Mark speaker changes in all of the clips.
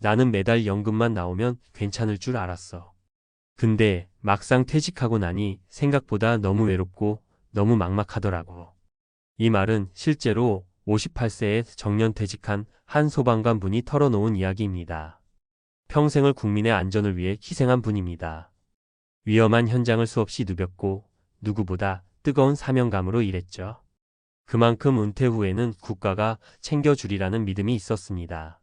Speaker 1: 나는 매달 연금만 나오면 괜찮을 줄 알았어. 근데 막상 퇴직하고 나니 생각보다 너무 외롭고 너무 막막하더라고. 이 말은 실제로 58세에 정년퇴직한 한 소방관 분이 털어놓은 이야기입니다. 평생을 국민의 안전을 위해 희생한 분입니다. 위험한 현장을 수없이 누볐고 누구보다 뜨거운 사명감으로 일했죠. 그만큼 은퇴 후에는 국가가 챙겨주리라는 믿음이 있었습니다.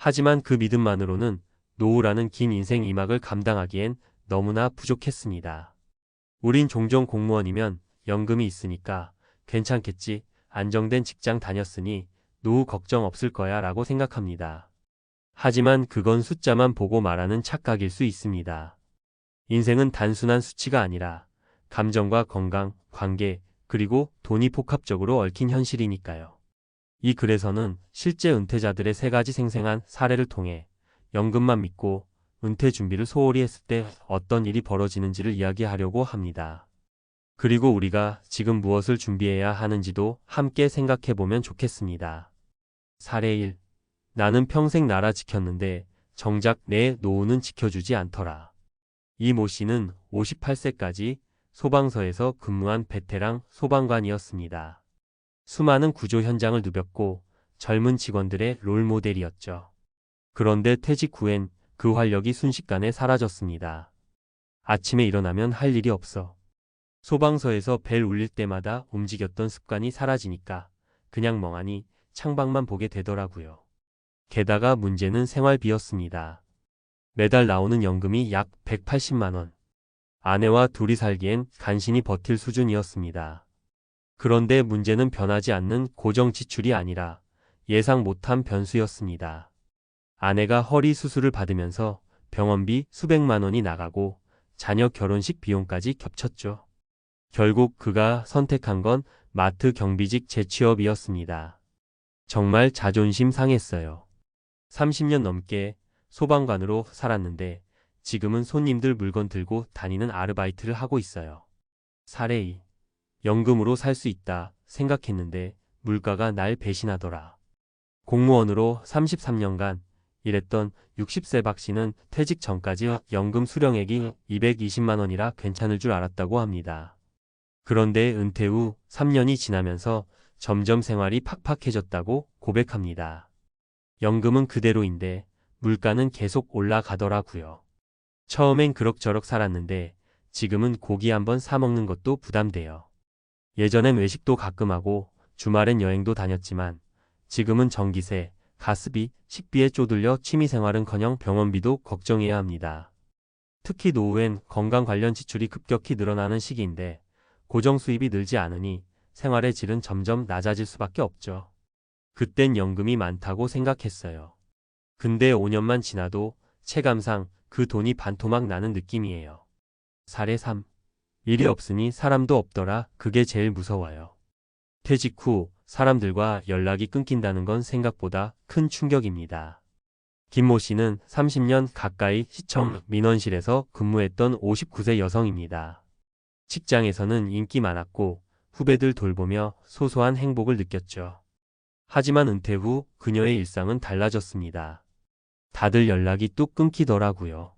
Speaker 1: 하지만 그 믿음만으로는 노후라는 긴 인생 이막을 감당하기엔 너무나 부족했습니다. 우린 종종 공무원이면 연금이 있으니까 괜찮겠지, 안정된 직장 다녔으니 노후 걱정 없을 거야 라고 생각합니다. 하지만 그건 숫자만 보고 말하는 착각일 수 있습니다. 인생은 단순한 수치가 아니라 감정과 건강, 관계, 그리고 돈이 복합적으로 얽힌 현실이니까요. 이 글에서는 실제 은퇴자들의 세 가지 생생한 사례를 통해 연금만 믿고 은퇴 준비를 소홀히 했을 때 어떤 일이 벌어지는지를 이야기하려고 합니다. 그리고 우리가 지금 무엇을 준비해야 하는지도 함께 생각해보면 좋겠습니다. 사례 1. 나는 평생 나라 지켰는데 정작 내 노후는 지켜주지 않더라. 이 모 씨는 58세까지 소방서에서 근무한 베테랑 소방관이었습니다. 수많은 구조 현장을 누볐고 젊은 직원들의 롤모델이었죠. 그런데 퇴직 후엔 그 활력이 순식간에 사라졌습니다. 아침에 일어나면 할 일이 없어. 소방서에서 벨 울릴 때마다 움직였던 습관이 사라지니까 그냥 멍하니 창밖만 보게 되더라고요. 게다가 문제는 생활비였습니다. 매달 나오는 연금이 약 180만 원. 아내와 둘이 살기엔 간신히 버틸 수준이었습니다. 그런데 문제는 변하지 않는 고정 지출이 아니라 예상 못한 변수였습니다. 아내가 허리 수술을 받으면서 병원비 수백만 원이 나가고 자녀 결혼식 비용까지 겹쳤죠. 결국 그가 선택한 건 마트 경비직 재취업이었습니다. 정말 자존심 상했어요. 30년 넘게 소방관으로 살았는데 지금은 손님들 물건 들고 다니는 아르바이트를 하고 있어요. 사례 2. 연금으로 살 수 있다 생각했는데 물가가 날 배신하더라. 공무원으로 33년간 일했던 60세 박 씨는 퇴직 전까지 연금 수령액이 220만 원이라 괜찮을 줄 알았다고 합니다. 그런데 은퇴 후 3년이 지나면서 점점 생활이 팍팍해졌다고 고백합니다. 연금은 그대로인데 물가는 계속 올라가더라고요. 처음엔 그럭저럭 살았는데 지금은 고기 한번 사 먹는 것도 부담돼요. 예전엔 외식도 가끔 하고 주말엔 여행도 다녔지만 지금은 전기세, 가스비, 식비에 쪼들려 취미생활은커녕 병원비도 걱정해야 합니다. 특히 노후엔 건강 관련 지출이 급격히 늘어나는 시기인데 고정 수입이 늘지 않으니 생활의 질은 점점 낮아질 수밖에 없죠. 그땐 연금이 많다고 생각했어요. 근데 5년만 지나도 체감상 그 돈이 반토막 나는 느낌이에요. 사례 3. 일이 없으니 사람도 없더라. 그게 제일 무서워요. 퇴직 후 사람들과 연락이 끊긴다는 건 생각보다 큰 충격입니다. 김모 씨는 30년 가까이 시청 민원실에서 근무했던 59세 여성입니다. 직장에서는 인기 많았고 후배들 돌보며 소소한 행복을 느꼈죠. 하지만 은퇴 후 그녀의 일상은 달라졌습니다. 다들 연락이 뚝 끊기더라고요.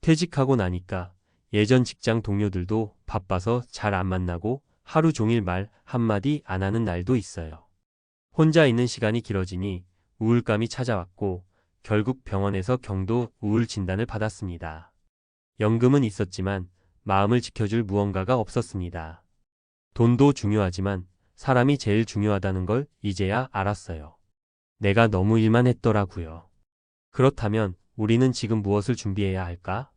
Speaker 1: 퇴직하고 나니까 예전 직장 동료들도 바빠서 잘 안 만나고 하루 종일 말 한마디 안 하는 날도 있어요. 혼자 있는 시간이 길어지니 우울감이 찾아왔고 결국 병원에서 경도 우울 진단을 받았습니다. 연금은 있었지만 마음을 지켜줄 무언가가 없었습니다. 돈도 중요하지만 사람이 제일 중요하다는 걸 이제야 알았어요. 내가 너무 일만 했더라고요. 그렇다면 우리는 지금 무엇을 준비해야 할까?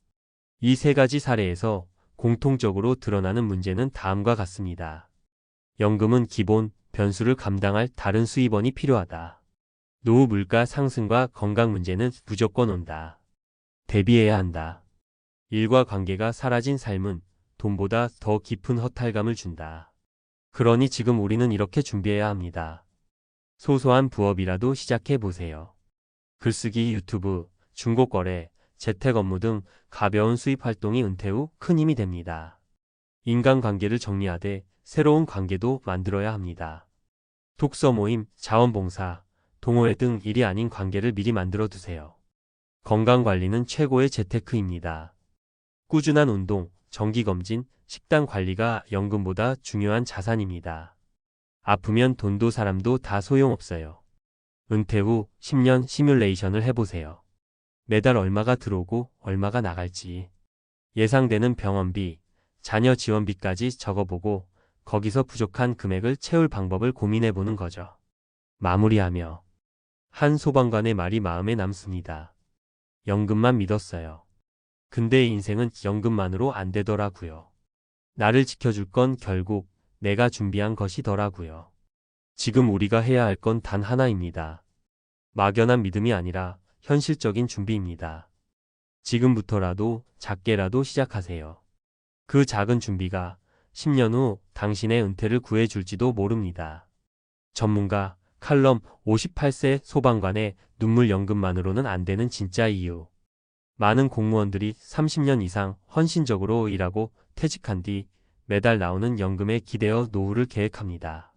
Speaker 1: 이 세 가지 사례에서 공통적으로 드러나는 문제는 다음과 같습니다. 연금은 기본, 변수를 감당할 다른 수입원이 필요하다. 노후 물가 상승과 건강 문제는 무조건 온다. 대비해야 한다. 일과 관계가 사라진 삶은 돈보다 더 깊은 허탈감을 준다. 그러니 지금 우리는 이렇게 준비해야 합니다. 소소한 부업이라도 시작해 보세요. 글쓰기, 유튜브, 중고거래, 재택 업무 등 가벼운 수입 활동이 은퇴 후 큰 힘이 됩니다. 인간관계를 정리하되 새로운 관계도 만들어야 합니다. 독서 모임, 자원봉사, 동호회 등 일이 아닌 관계를 미리 만들어 두세요. 건강관리는 최고의 재테크입니다. 꾸준한 운동, 정기검진, 식단 관리가 연금보다 중요한 자산입니다. 아프면 돈도 사람도 다 소용없어요. 은퇴 후 10년 시뮬레이션을 해보세요. 매달 얼마가 들어오고 얼마가 나갈지, 예상되는 병원비, 자녀 지원비까지 적어보고 거기서 부족한 금액을 채울 방법을 고민해보는 거죠. 마무리하며 한 소방관의 말이 마음에 남습니다. 연금만 믿었어요. 근데 인생은 연금만으로 안 되더라고요. 나를 지켜줄 건 결국 내가 준비한 것이더라고요. 지금 우리가 해야 할 건 단 하나입니다. 막연한 믿음이 아니라 현실적인 준비입니다. 지금부터라도 작게라도 시작하세요. 그 작은 준비가 10년 후 당신의 은퇴를 구해줄지도 모릅니다. 전문가 칼럼 58세 소방관의 눈물 연금만으로는 안 되는 진짜 이유. 많은 공무원들이 30년 이상 헌신적으로 일하고 퇴직한 뒤 매달 나오는 연금에 기대어 노후를 계획합니다.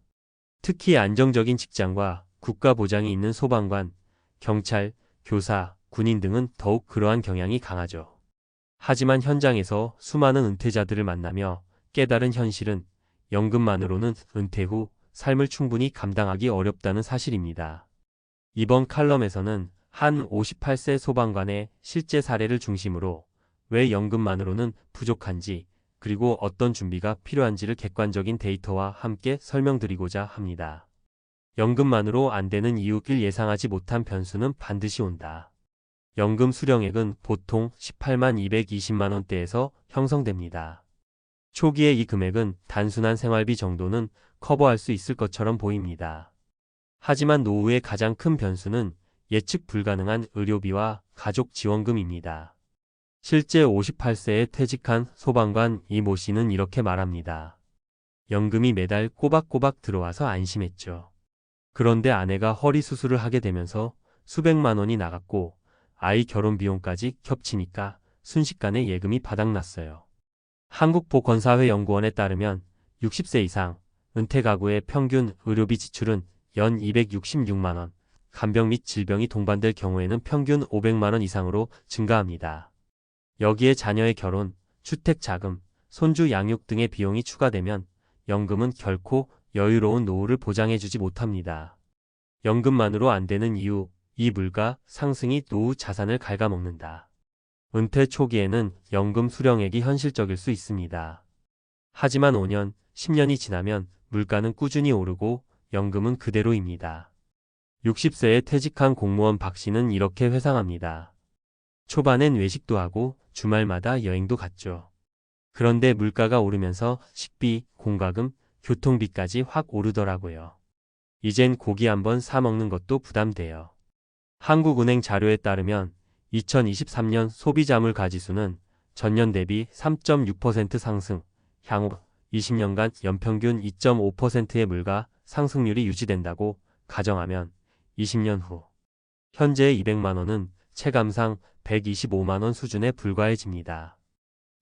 Speaker 1: 특히 안정적인 직장과 국가 보장이 있는 소방관, 경찰, 교사, 군인 등은 더욱 그러한 경향이 강하죠. 하지만 현장에서 수많은 은퇴자들을 만나며 깨달은 현실은 연금만으로는 은퇴 후 삶을 충분히 감당하기 어렵다는 사실입니다. 이번 칼럼에서는 한 58세 소방관의 실제 사례를 중심으로 왜 연금만으로는 부족한지, 그리고 어떤 준비가 필요한지를 객관적인 데이터와 함께 설명드리고자 합니다. 연금만으로 안 되는 이유 1. 예상하지 못한 변수는 반드시 온다. 연금 수령액은 보통 18만 220만 원대에서 형성됩니다. 초기에 이 금액은 단순한 생활비 정도는 커버할 수 있을 것처럼 보입니다. 하지만 노후의 가장 큰 변수는 예측 불가능한 의료비와 가족 지원금입니다. 실제 58세에 퇴직한 소방관 이모 씨는 이렇게 말합니다. 연금이 매달 꼬박꼬박 들어와서 안심했죠. 그런데 아내가 허리 수술을 하게 되면서 수백만 원이 나갔고 아이 결혼 비용까지 겹치니까 순식간에 예금이 바닥났어요. 한국보건사회연구원에 따르면 60세 이상 은퇴 가구의 평균 의료비 지출은 연 266만 원, 간병 및 질병이 동반될 경우에는 평균 500만 원 이상으로 증가합니다. 여기에 자녀의 결혼, 주택 자금, 손주 양육 등의 비용이 추가되면 연금은 결코 여유로운 노후를 보장해주지 못합니다. 연금만으로 안 되는 이유, 이 물가 상승이 노후 자산을 갉아먹는다. 은퇴 초기에는 연금 수령액이 현실적일 수 있습니다. 하지만 5년, 10년이 지나면 물가는 꾸준히 오르고 연금은 그대로입니다. 60세에 퇴직한 공무원 박 씨는 이렇게 회상합니다. 초반엔 외식도 하고 주말마다 여행도 갔죠. 그런데 물가가 오르면서 식비, 공과금, 교통비까지 확 오르더라고요. 이젠 고기 한번 사 먹는 것도 부담돼요. 한국은행 자료에 따르면 2023년 소비자물 가지수는 전년 대비 3.6% 상승, 향후 20년간 연평균 2.5%의 물가 상승률이 유지된다고 가정하면 20년 후 현재의 200만 원은 체감상 125만 원 수준에 불과해집니다.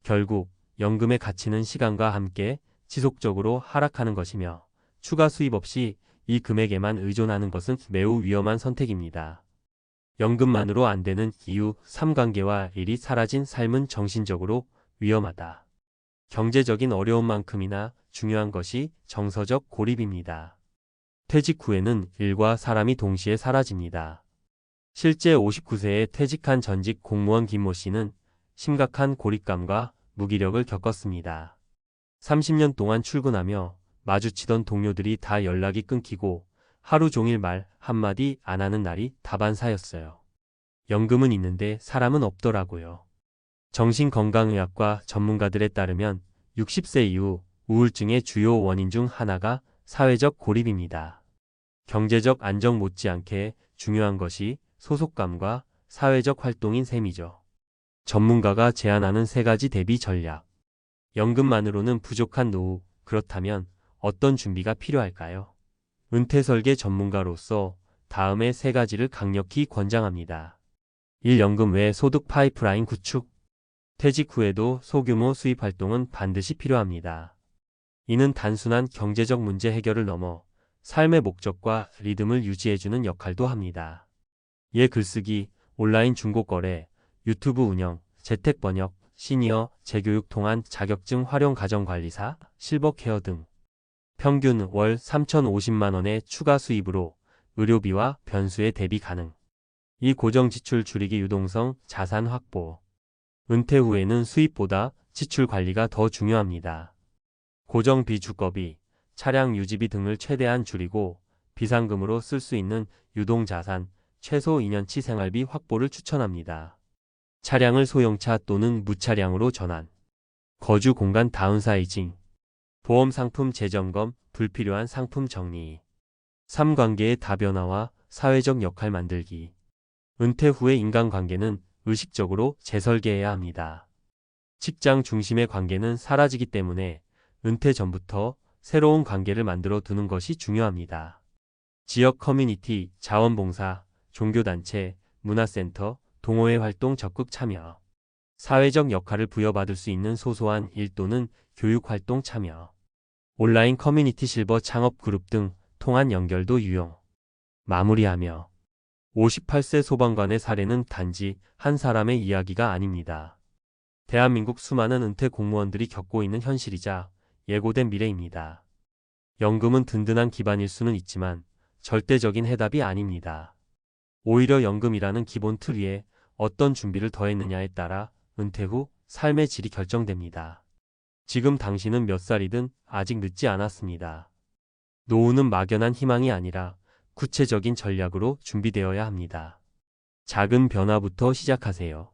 Speaker 1: 결국 연금의 가치는 시간과 함께 지속적으로 하락하는 것이며 추가 수입 없이 이 금액에만 의존하는 것은 매우 위험한 선택입니다. 연금만으로 안 되는 이유 3관계와 일이 사라진 삶은 정신적으로 위험하다. 경제적인 어려움만큼이나 중요한 것이 정서적 고립입니다. 퇴직 후에는 일과 사람이 동시에 사라집니다. 실제 59세에 퇴직한 전직 공무원 김모 씨는 심각한 고립감과 무기력을 겪었습니다. 30년 동안 출근하며 마주치던 동료들이 다 연락이 끊기고 하루 종일 말 한마디 안 하는 날이 다반사였어요. 연금은 있는데 사람은 없더라고요. 정신건강의학과 전문가들에 따르면 60세 이후 우울증의 주요 원인 중 하나가 사회적 고립입니다. 경제적 안정 못지않게 중요한 것이 소속감과 사회적 활동인 셈이죠. 전문가가 제안하는 3가지 대비 전략. 연금만으로는 부족한 노후, 그렇다면 어떤 준비가 필요할까요? 은퇴 설계 전문가로서 다음의 3가지를 강력히 권장합니다. 1. 연금 외 소득 파이프라인 구축. 퇴직 후에도 소규모 수입 활동은 반드시 필요합니다. 이는 단순한 경제적 문제 해결을 넘어 삶의 목적과 리듬을 유지해주는 역할도 합니다. 예 글쓰기, 온라인 중고거래, 유튜브 운영, 재택 번역, 시니어, 재교육 통한 자격증 활용 가정관리사, 실버 케어 등 평균 월 3,050만 원의 추가 수입으로 의료비와 변수에 대비 가능. 이 고정 지출 줄이기 유동성 자산 확보. 은퇴 후에는 수입보다 지출 관리가 더 중요합니다. 고정비 주거비, 차량 유지비 등을 최대한 줄이고 비상금으로 쓸 수 있는 유동자산, 최소 2년치 생활비 확보를 추천합니다. 차량을 소형차 또는 무차량으로 전환. 거주 공간 다운사이징. 보험 상품 재점검, 불필요한 상품 정리. 삶관계의 다변화와 사회적 역할 만들기. 은퇴 후의 인간관계는 의식적으로 재설계해야 합니다. 직장 중심의 관계는 사라지기 때문에 은퇴 전부터 새로운 관계를 만들어 두는 것이 중요합니다. 지역 커뮤니티, 자원봉사, 종교단체, 문화센터, 동호회 활동 적극 참여. 사회적 역할을 부여받을 수 있는 소소한 일 또는 교육활동 참여. 온라인 커뮤니티 실버 창업 그룹 등 통한 연결도 유용. 마무리하며 58세 소방관의 사례는 단지 한 사람의 이야기가 아닙니다. 대한민국 수많은 은퇴 공무원들이 겪고 있는 현실이자 예고된 미래입니다. 연금은 든든한 기반일 수는 있지만 절대적인 해답이 아닙니다. 오히려 연금이라는 기본 틀 위에 어떤 준비를 더했느냐에 따라 은퇴 후 삶의 질이 결정됩니다. 지금 당신은 몇 살이든 아직 늦지 않았습니다. 노후는 막연한 희망이 아니라 구체적인 전략으로 준비되어야 합니다. 작은 변화부터 시작하세요.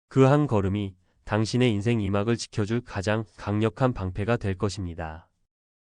Speaker 1: 그 한 걸음이 당신의 인생 이막을 지켜줄 가장 강력한 방패가 될 것입니다.